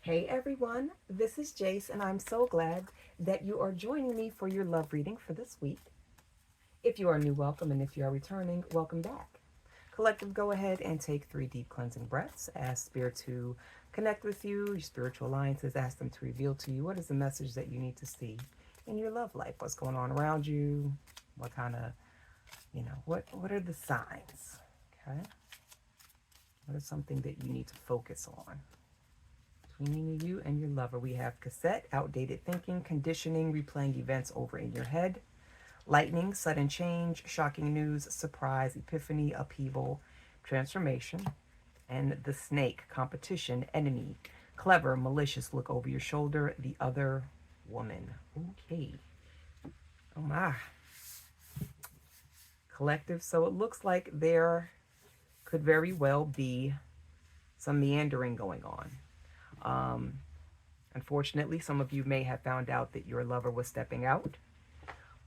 Hey everyone, this is Jace, and I'm so glad that you are joining me for your love reading for this week. If you are new, welcome, and if you are returning, welcome back. Collective, go ahead and take 3 deep cleansing breaths. Ask Spirit to connect with you, your spiritual alliances. Ask them to reveal to you what is the message that you need to see in your love life. What's going on around you? What kind of, what are the signs? Okay? What is something that you need to focus on? Between you and your lover, we have cassette, outdated thinking, conditioning, replaying events over in your head, lightning, sudden change, shocking news, surprise, epiphany, upheaval, transformation, and the snake, competition, enemy, clever, malicious, look over your shoulder, the other woman. Okay. Oh my. Collective. So it looks like there could very well be some meandering going on. Um, Unfortunately, some of you may have found out that your lover was stepping out.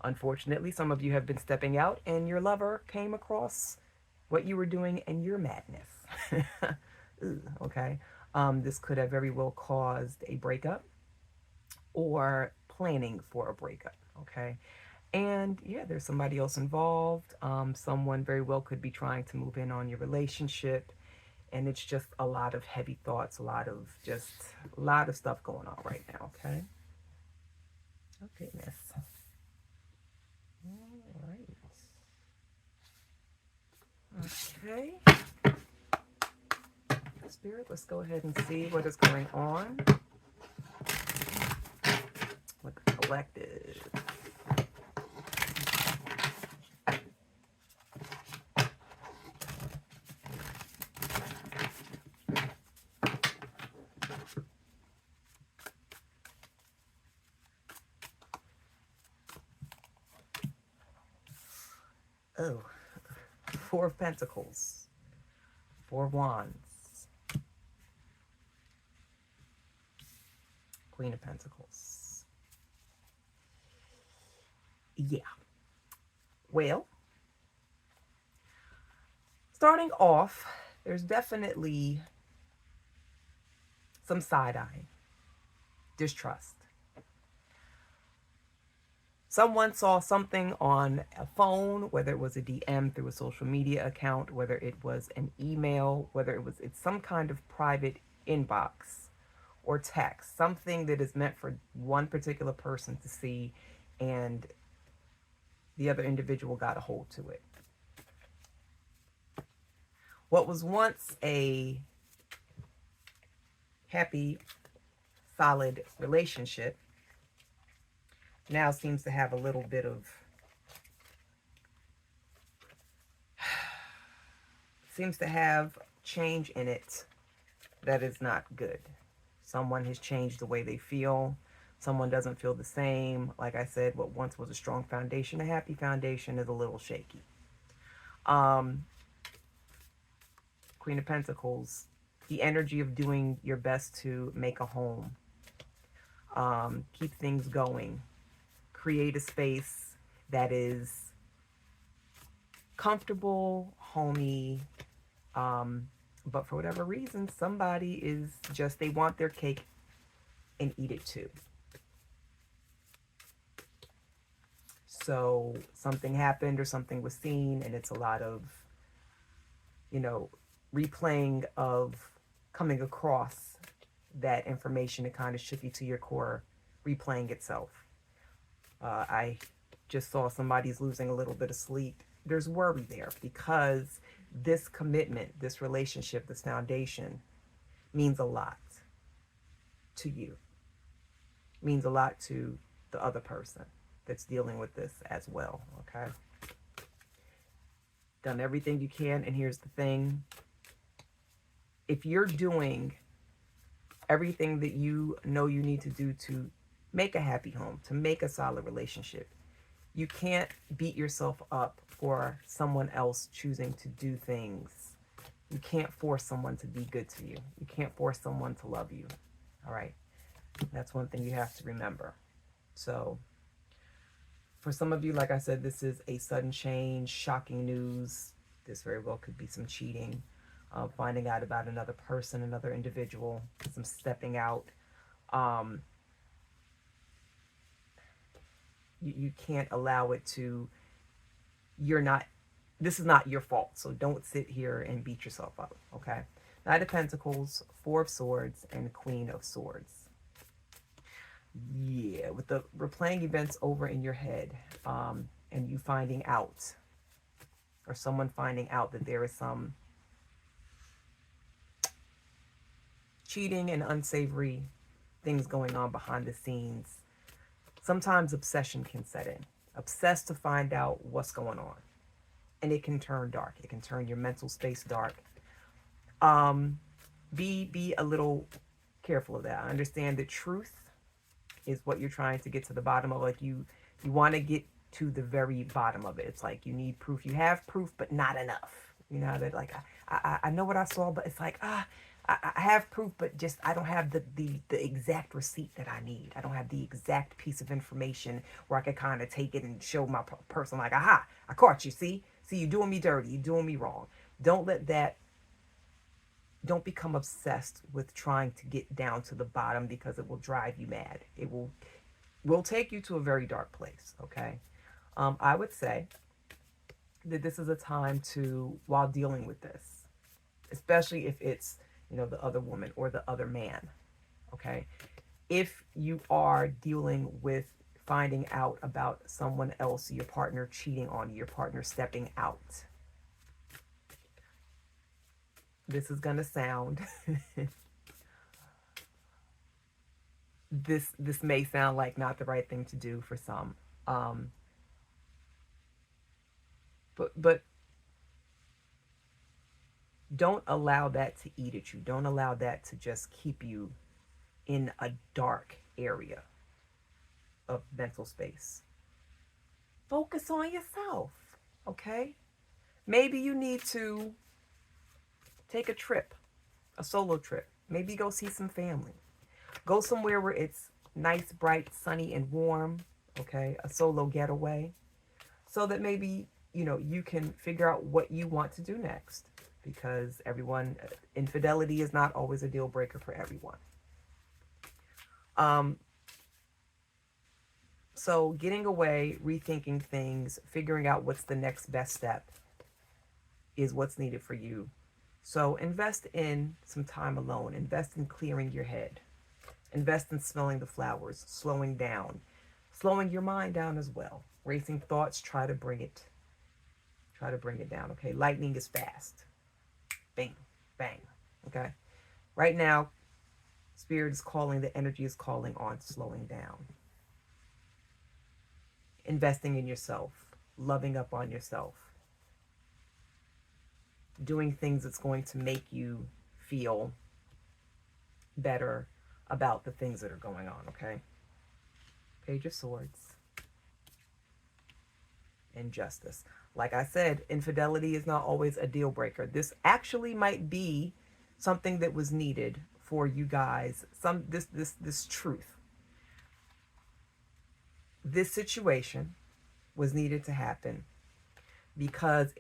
Unfortunately, some of you have been stepping out and your lover came across what you were doing and your madness. Okay. This could have very well caused a breakup or planning for a breakup. Okay. And yeah, there's somebody else involved. Someone very well could be trying to move in on your relationship. And it's just a lot of heavy thoughts, a lot of stuff going on right now. Okay. Okay, miss. All right. Okay. Spirit, let's go ahead and see what is going on with the collective. Oh, Four of Pentacles, Four of Wands, Queen of Pentacles. Yeah. Well, starting off, there's definitely some side eye, distrust. Someone saw something on a phone, whether it was a DM through a social media account, whether it was an email, whether it's some kind of private inbox or text, something that is meant for one particular person to see, and the other individual got a hold to it. What was once a happy, solid relationship now seems to have a little bit of seems to have change in it that is not good. Someone has changed the way they feel. Someone doesn't feel the same. Like I said, what once was a strong foundation, a happy foundation, is a little shaky. Um, Queen of Pentacles, the energy of doing your best to make a home, keep things going, create a space that is comfortable, homey, but for whatever reason, somebody is just, they want their cake and eat it too. So something happened or something was seen, and it's a lot of, you know, replaying of coming across that information. It kind of shook you to your core, replaying itself. I just saw somebody's losing a little bit of sleep. There's worry there because this commitment, this relationship, this foundation means a lot to you, means a lot to the other person that's dealing with this as well. Okay. Done everything you can. And here's the thing. If you're doing everything that you know you need to do to make a happy home, to make a solid relationship, you can't beat yourself up for someone else choosing to do things. You can't force someone to be good to you. You can't force someone to love you. All right. That's one thing you have to remember. So for some of you, like I said, this is a sudden change, shocking news. This very well could be some cheating. finding out about another person, another individual, some stepping out. Um, you can't allow it to, you're not, this is not your fault. So don't sit here and beat yourself up, okay? Knight of Pentacles, Four of Swords, and Queen of Swords. Yeah, with the replaying events over in your head, and you finding out, or someone finding out that there is some cheating and unsavory things going on behind the scenes. Sometimes obsession can set in. Obsessed to find out what's going on. And it can turn dark. It can turn your mental space dark. Be a little careful of that. I understand that truth is what you're trying to get to the bottom of. Like you want to get to the very bottom of it. It's like you need proof. You have proof, but not enough. You know that, like, I know what I saw, but it's like I have proof, but just I don't have the exact receipt that I need. I don't have the exact piece of information where I could kind of take it and show my person, like, aha, I caught you. See, you're doing me dirty. You're doing me wrong. Don't let that. Don't become obsessed with trying to get down to the bottom, because it will drive you mad. It will take you to a very dark place. Okay, I would say that this is a time to, while dealing with this, especially if it's, the other woman or the other man, okay? If you are dealing with finding out about someone else, your partner cheating on you, your partner stepping out, this is going to sound, this may sound like not the right thing to do for some, but don't allow that to eat at you. Don't allow that to just keep you in a dark area of mental space. Focus on yourself, okay? Maybe you need to take a trip, a solo trip. Maybe go see some family. Go somewhere where it's nice, bright, sunny, and warm, okay? A solo getaway. So that maybe, you can figure out what you want to do next. Because infidelity is not always a deal breaker for everyone. So getting away, rethinking things, figuring out what's the next best step is what's needed for you. So invest in some time alone. Invest in clearing your head. Invest in smelling the flowers, slowing down, slowing your mind down as well. Racing thoughts, try to bring it down. Okay, lightning is fast. Bang, bang. Okay, right now, spirit is calling, the energy is calling on slowing down. Investing in yourself, loving up on yourself, doing things that's going to make you feel better about the things that are going on, okay? Page of Swords and Justice. Like I said, infidelity is not always a deal breaker. This actually might be something that was needed for you guys. This truth. This situation was needed to happen because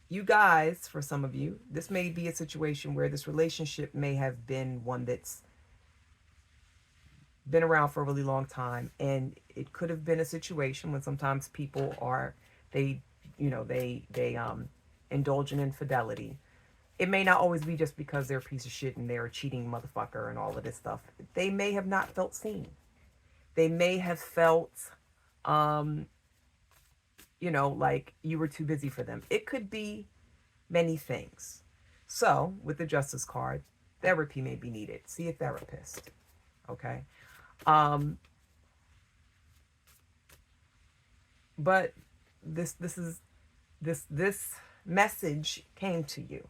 you guys, for some of you, this may be a situation where this relationship may have been one that's been around for a really long time, and it could have been a situation when sometimes people are, they indulge in infidelity. It may not always be just because they're a piece of shit and they're a cheating motherfucker and all of this stuff. They may have not felt seen. They may have felt, like you were too busy for them. It could be many things. So, with the Justice card, therapy may be needed. See a therapist. Okay? But this message came to you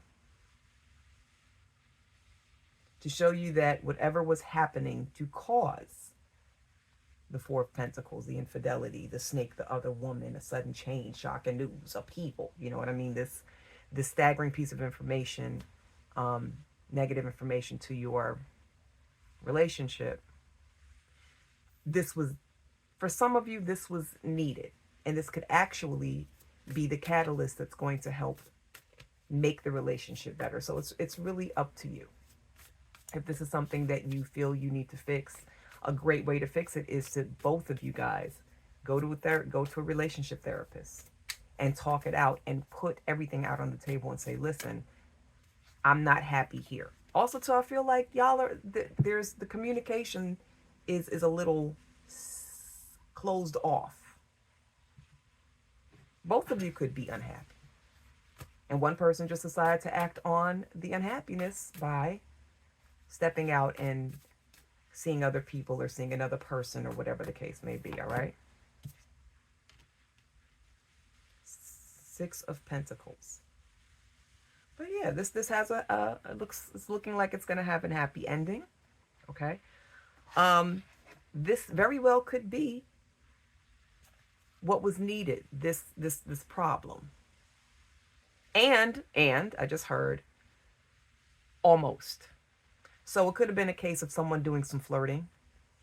to show you that whatever was happening to cause the Four of Pentacles, the infidelity, the snake, the other woman, a sudden change, shocking news, upheaval, you know what I mean? This staggering piece of information, negative information to your relationship. This was, for some of you, this was needed. And this could actually be the catalyst that's going to help make the relationship better. So it's really up to you. If this is something that you feel you need to fix, a great way to fix it is to both of you guys go to a relationship therapist and talk it out and put everything out on the table and say, listen, I'm not happy here. Also, too, I feel like y'all are there's the communication is a little closed off. Both of you could be unhappy, and one person just decided to act on the unhappiness by stepping out and seeing other people or seeing another person or whatever the case may be. All right. Six of Pentacles. But yeah, this has it's looking like it's gonna have a happy ending. Okay. This very well could be what was needed. This problem. And I just heard almost. So it could have been a case of someone doing some flirting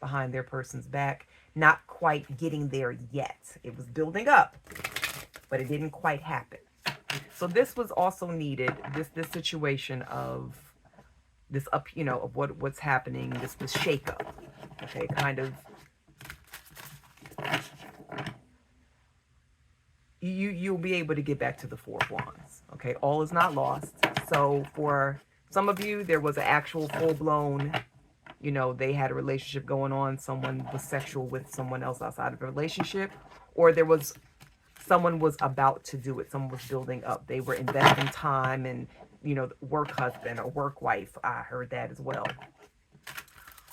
behind their person's back, not quite getting there yet. It was building up, but it didn't quite happen. So this was also needed, this situation of this up, of what's happening, this shakeup. Okay, kind of you'll be able to get back to the Four of Wands. Okay, all is not lost. So for some of you, there was an actual full-blown, they had a relationship going on, someone was sexual with someone else outside of a relationship, or someone was about to do it. Someone was building up. They were investing time and, work husband or work wife. I heard that as well.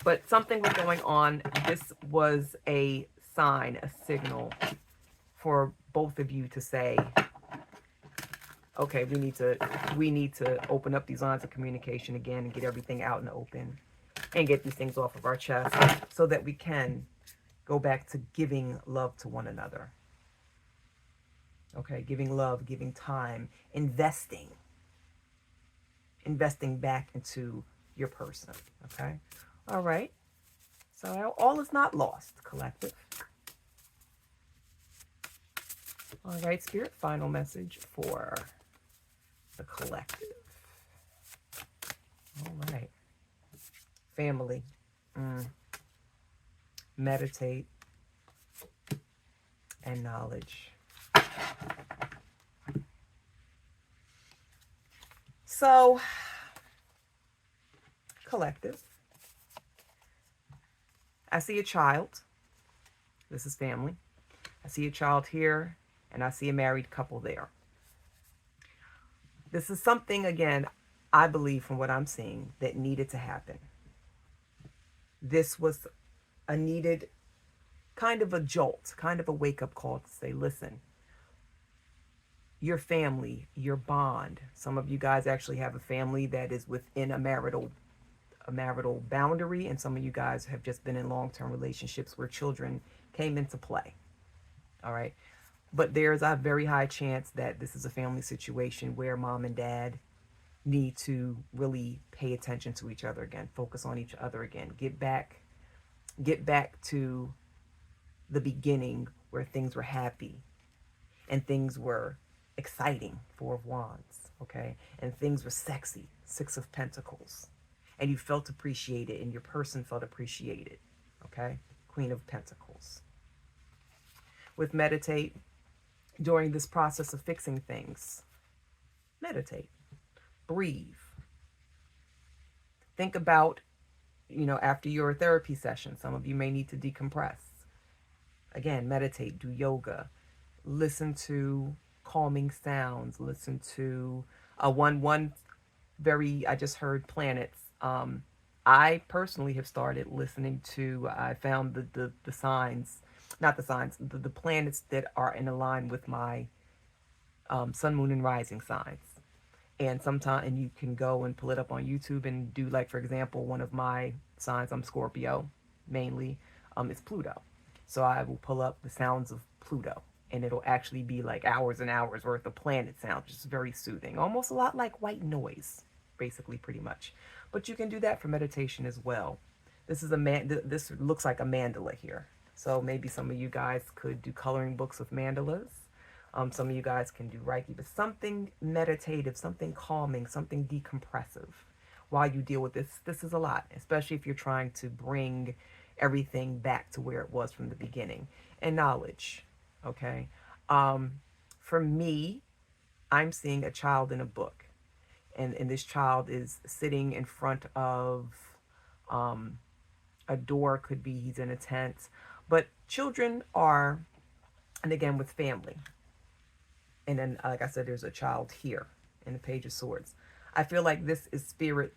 But something was going on. This was a sign, a signal for both of you to say, okay, we need to open up these lines of communication again and get everything out in the open and get these things off of our chest so that we can go back to giving love to one another. Okay, giving love, giving time, investing back into your person. Okay, all right. So all is not lost, collective. All right, Spirit, final message for the collective. All right. Family. Meditate and knowledge. So, collective. I see a child. This is family. I see a child here, and I see a married couple there. This is something, again, I believe from what I'm seeing, that needed to happen. This was a needed kind of a jolt, kind of a wake-up call to say, listen, your family, your bond. Some of you guys actually have a family that is within a marital boundary, and some of you guys have just been in long-term relationships where children came into play. All right. But there's a very high chance that this is a family situation where mom and dad need to really pay attention to each other again, focus on each other again, get back to the beginning where things were happy and things were exciting, Four of Wands, okay? And things were sexy, Six of Pentacles. And you felt appreciated and your person felt appreciated, okay? Queen of Pentacles. With meditate, during this process of fixing things, meditate, breathe. Think about, after your therapy session, some of you may need to decompress. Again, meditate, do yoga, listen to calming sounds, listen to I just heard planets. I personally have started listening to, I found the signs, not the signs, the planets that are in line with my sun, moon, and rising signs. And you can go and pull it up on YouTube and do, like, for example, one of my signs, I'm Scorpio, mainly, is Pluto. So I will pull up the sounds of Pluto, and it'll actually be like hours and hours worth of planet sounds, just very soothing, almost a lot like white noise, basically, pretty much. But you can do that for meditation as well. This looks like a mandala here. So maybe some of you guys could do coloring books with mandalas. Some of you guys can do Reiki, but something meditative, something calming, something decompressive while you deal with this. This is a lot, especially if you're trying to bring everything back to where it was from the beginning. And knowledge, okay? Um, for me, I'm seeing a child in a book, and this child is sitting in front of um, a door. Could be he's in a tent, but children are, and again with family, and then like I said, there's a child here in the Page of Swords. I feel like this is spirit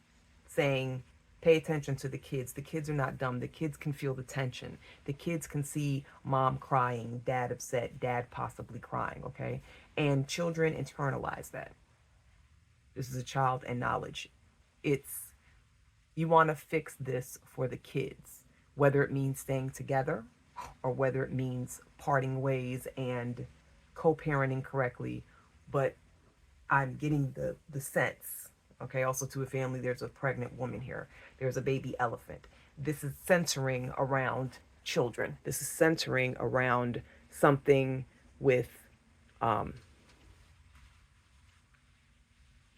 saying, pay attention to the kids. The kids are not dumb. The kids can feel the tension. The kids can see mom crying, dad upset, dad possibly crying, okay? And children internalize that. This is a child and knowledge. It's, you want to fix this for the kids, whether it means staying together or whether it means parting ways and co-parenting correctly. But I'm getting the sense, okay, also to a family, there's a pregnant woman here, there's a baby elephant. This is centering around children. This is centering around something with um,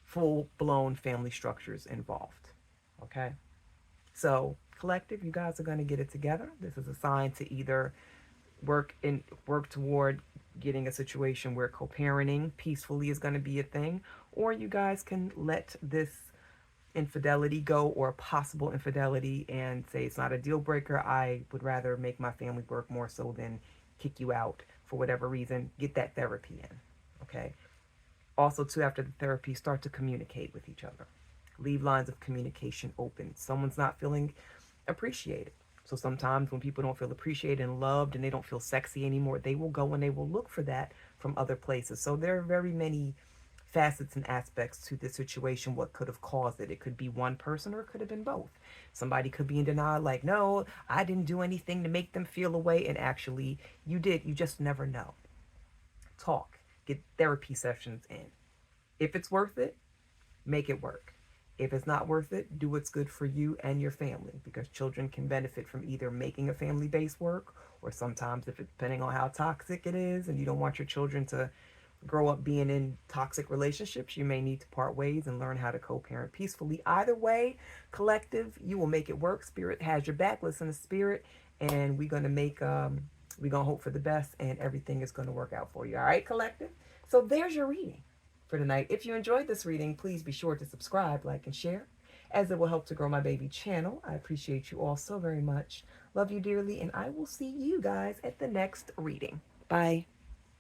full-blown family structures involved, okay? So collective, you guys are going to get it together. This is a sign to either work toward getting a situation where co-parenting peacefully is going to be a thing, or you guys can let this infidelity go, or possible infidelity, and say it's not a deal breaker. I would rather make my family work more so than kick you out for whatever reason. Get that therapy in, okay? Also, too, after the therapy, start to communicate with each other. Leave lines of communication open. Someone's not feeling appreciated. So sometimes when people don't feel appreciated and loved and they don't feel sexy anymore, they will go and they will look for that from other places. So there are very many facets and aspects to the situation. What could have caused it? It could be one person or it could have been both. Somebody could be in denial, like, no, I didn't do anything to make them feel away. And actually, you did. You just never know. Talk. Get therapy sessions in. If it's worth it, make it work. If it's not worth it, do what's good for you and your family, because children can benefit from either making a family base work, or sometimes, if it's depending on how toxic it is and you don't want your children to grow up being in toxic relationships, you may need to part ways and learn how to co-parent peacefully. Either way, collective, you will make it work. Spirit has your back. Listen to spirit, and we're going to we're going to hope for the best, and everything is going to work out for you. All right, collective? So there's your reading for tonight. If you enjoyed this reading, please be sure to subscribe, like, and share, as it will help to grow my baby channel. I appreciate you all so very much. Love you dearly, and I will see you guys at the next reading. Bye.